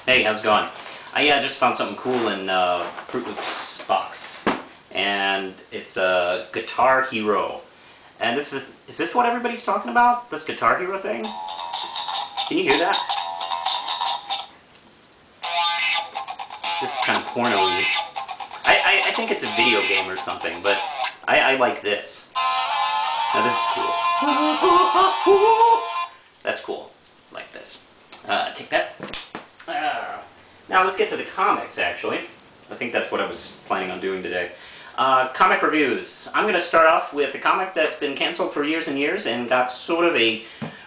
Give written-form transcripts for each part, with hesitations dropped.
Hey, how's it going? I just found something cool in Fruit Loops box, and it's a Guitar Hero. And this is this what everybody's talking about? This Guitar Hero thing? Can you hear that? This is kind of porno-y. I think it's a video game or something, but I like this. Now this is cool. That's cool. Like this. Take that. Now let's get to the comics, actually. I think that's what I was planning on doing today. Comic reviews. I'm going to start off with a comic that's been canceled for years and years and got sort of a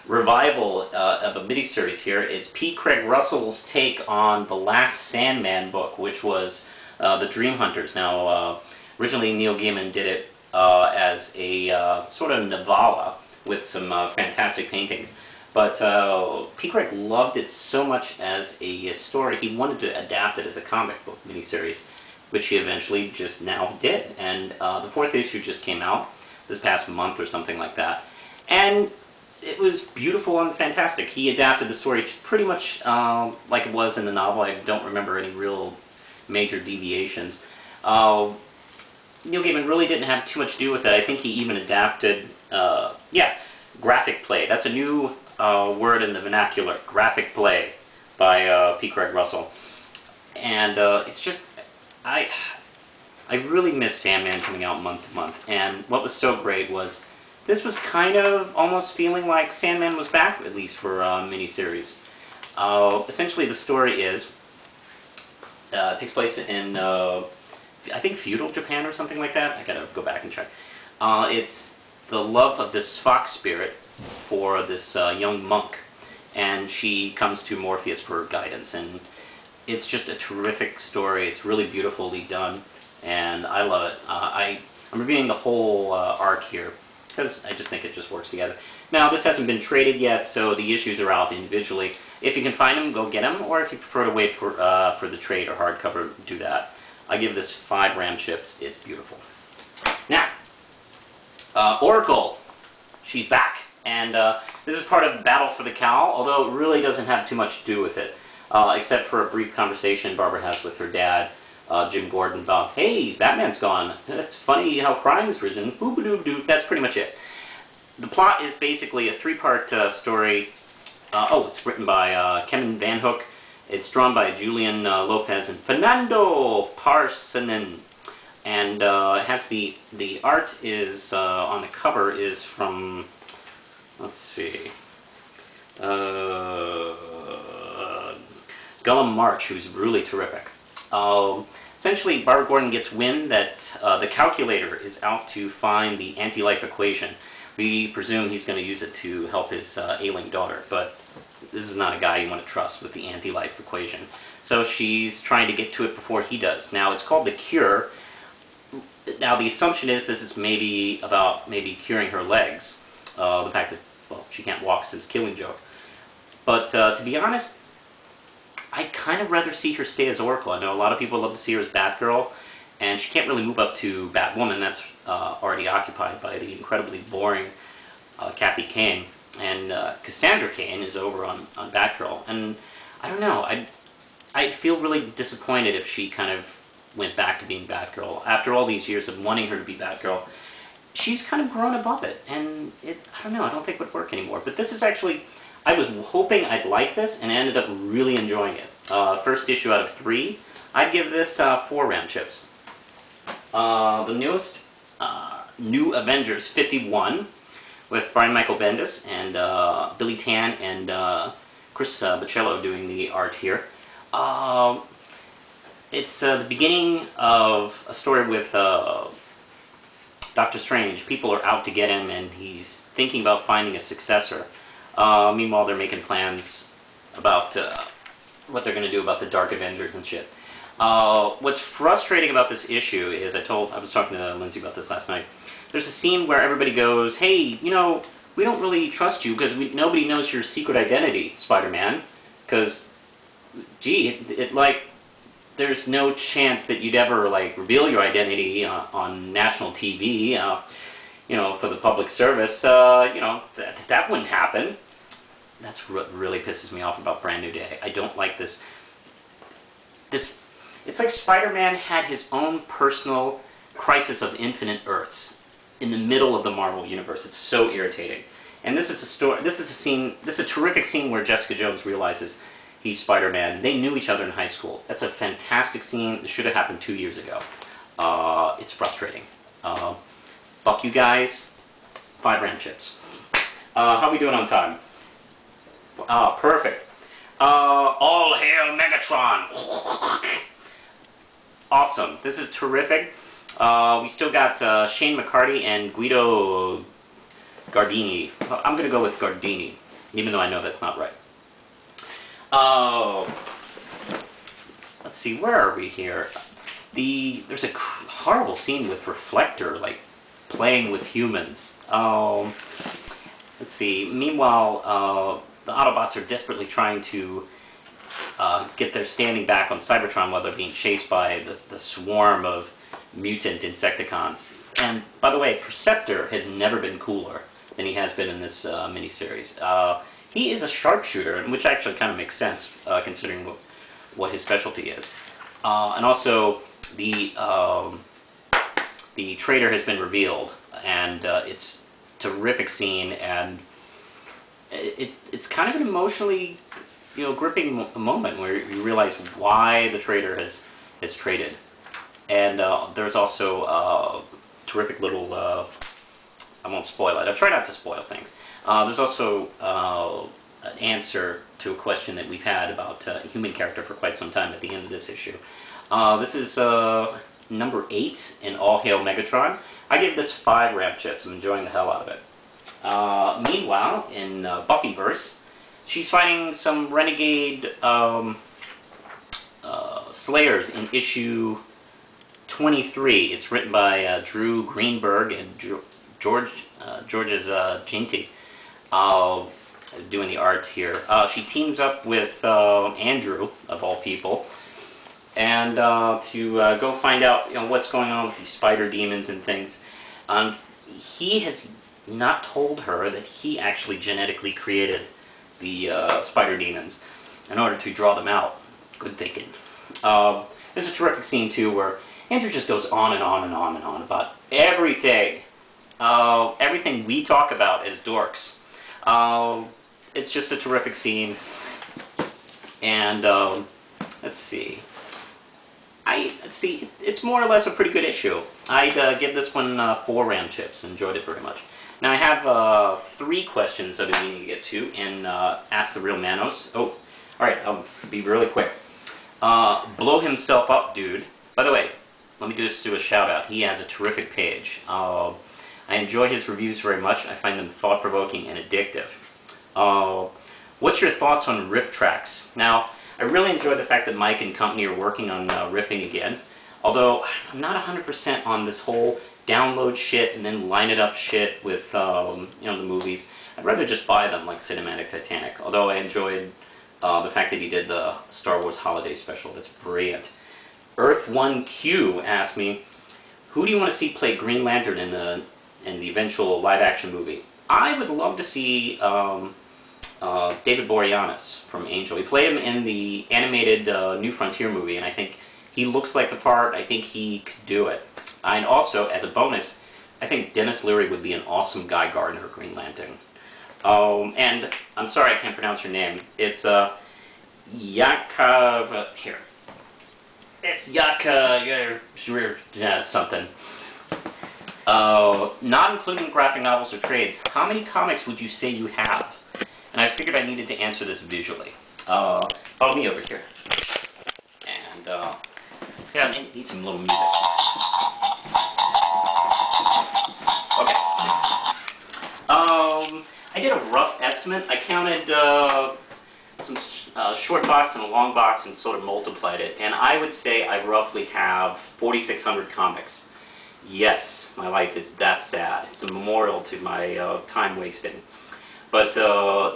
revival of a miniseries here. It's P. Craig Russell's take on the last Sandman book, which was The Dream Hunters. Now, originally Neil Gaiman did it as a sort of novella with some fantastic paintings. But P. Craig loved it so much as a story, he wanted to adapt it as a comic book miniseries, which he eventually just now did. And the 4th issue just came out this past month or something like that. And it was beautiful and fantastic. He adapted the story pretty much like it was in the novel. I don't remember any real major deviations. Neil Gaiman really didn't have too much to do with it. I think he even adapted, graphic play. That's a new word in the vernacular, graphic play, by P. Craig Russell. And it's just, I really miss Sandman coming out month to month. And what was so great was, this was kind of almost feeling like Sandman was back, at least for a miniseries. Essentially the story is, takes place in, I think feudal Japan or something like that. I gotta go back and check. It's the love of this fox spirit for this young monk, and she comes to Morpheus for guidance, and it's just a terrific story. It's really beautifully done, and I love it. I'm reviewing the whole arc here, because I just think it just works together. Now, this hasn't been traded yet, so the issues are out individually. If you can find them, go get them, or if you prefer to wait for the trade or hardcover, do that. I give this 5 RAM chips. It's beautiful. Now, Oracle. She's back. And this is part of Battle for the Cowl, although it really doesn't have too much to do with it, except for a brief conversation Barbara has with her dad, Jim Gordon, about, hey, Batman's gone. It's funny how crime's risen. Boop-a-doop-doop. That's pretty much it. The plot is basically a 3-part story. It's written by Kevin Van Hook. It's drawn by Julian Lopez and Fernando Parsanen. And it has the art is, on the cover is from, let's see, Gullum March, who's really terrific. Essentially, Barbara Gordon gets wind that the calculator is out to find the anti-life equation. We presume he's going to use it to help his ailing daughter, but this is not a guy you want to trust with the anti-life equation. So she's trying to get to it before he does. Now, it's called The Cure. Now, the assumption is this is maybe about curing her legs. The fact that, well, she can't walk since Killing Joke. But to be honest, I'd kind of rather see her stay as Oracle. I know a lot of people love to see her as Batgirl, and she can't really move up to Batwoman. That's already occupied by the incredibly boring Kathy Kane. And Cassandra Cain is over on Batgirl. And I don't know, I'd feel really disappointed if she kind of went back to being Batgirl. After all these years of wanting her to be Batgirl, she's kind of grown above it, and I don't know, I don't think it would work anymore. But this is actually, I was hoping I'd like this, and I ended up really enjoying it. First issue out of 3, I'd give this 4 RAM chips. The newest, New Avengers 51, with Brian Michael Bendis and Billy Tan and Chris Bachalo doing the art here. It's the beginning of a story with Doctor Strange. People are out to get him, and he's thinking about finding a successor. Meanwhile, they're making plans about what they're going to do about the Dark Avengers and shit. What's frustrating about this issue is, I was talking to Lindsay about this last night. There's a scene where everybody goes, hey, you know, we don't really trust you because nobody knows your secret identity, Spider-Man. Because, gee, there's no chance that you'd ever, like, reveal your identity on national TV, you know, for the public service. You know, that wouldn't happen. That's what really pisses me off about Brand New Day. I don't like this it's like Spider-Man had his own personal Crisis of Infinite Earths in the middle of the Marvel Universe. It's so irritating. And this is a story. This is a terrific scene where Jessica Jones realizes he's Spider-Man. They knew each other in high school. That's a fantastic scene. It should have happened 2 years ago. It's frustrating. Fuck you guys. 5 RAM chips. How are we doing on time? Perfect. All hail Megatron. Awesome. This is terrific. We still got Shane McCarty and Guido Gardini. I'm going to go with Gardini, even though I know that's not right. Let's see, where are we here? There's a horrible scene with Reflector, like, playing with humans. Let's see, meanwhile, the Autobots are desperately trying to get their standing back on Cybertron while they're being chased by the swarm of mutant Insecticons. And, by the way, Perceptor has never been cooler than he has been in this miniseries. He is a sharpshooter, which actually kind of makes sense, considering what his specialty is. And also, the traitor has been revealed, and it's a terrific scene, and it's kind of an emotionally, gripping moment where you realize why the traitor has traded. And there's also a terrific little, I won't spoil it, I'll try not to spoil things. There's also an answer to a question that we've had about a human character for quite some time at the end of this issue. This is number 8 in All Hail Megatron. I gave this 5 RAM chips. I'm enjoying the hell out of it. Meanwhile, in Buffyverse, she's fighting some renegade slayers in issue 23. It's written by Drew Greenberg and George's Ginty doing the art here. She teams up with Andrew, of all people, and to go find out what's going on with these spider demons and things. He has not told her that he actually genetically created the spider demons in order to draw them out. Good thinking. There's a terrific scene too where Andrew just goes on and on and on and on about everything. Everything we talk about as dorks. It's just a terrific scene. And let's see. It's more or less a pretty good issue. I'd give this one 4 RAM chips. Enjoyed it very much. Now I have 3 questions I've been meaning to get to in Ask the Real Manos. Oh, alright, I'll be really quick. Blowhimselfupdude. By the way, let me just do a shout out. He has a terrific page. I enjoy his reviews very much. I find them thought-provoking and addictive. What's your thoughts on riff tracks? Now, I really enjoy the fact that Mike and company are working on riffing again. Although, I'm not 100% on this whole download shit and then line it up shit with the movies. I'd rather just buy them like Cinematic Titanic. Although I enjoyed the fact that he did the Star Wars Holiday Special. That's brilliant. EarthOneQ asked me, who do you want to see play Green Lantern in the eventual live-action movie? I would love to see David Boreanaz from Angel. He played him in the animated New Frontier movie, and I think he looks like the part. I think he could do it. And also, as a bonus, I think Dennis Leary would be an awesome Guy Gardner Green Lantern. And I'm sorry I can't pronounce your name. It's Yakov. Here. It's Yaka something. Not including graphic novels or trades, how many comics would you say you have? And I figured I needed to answer this visually. Follow me over here. And, yeah, I need some little music. Okay. I did a rough estimate. I counted some short box and a long box and sort of multiplied it. And I would say I roughly have 4,600 comics. Yes, my life is that sad. It's a memorial to my time wasting. But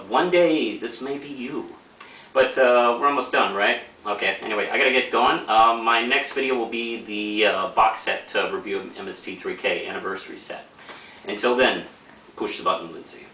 one day, this may be you. But we're almost done, right? Okay, anyway, I gotta get going. My next video will be the box set review of MST3K Anniversary Set. Until then, push the button, Lindsay.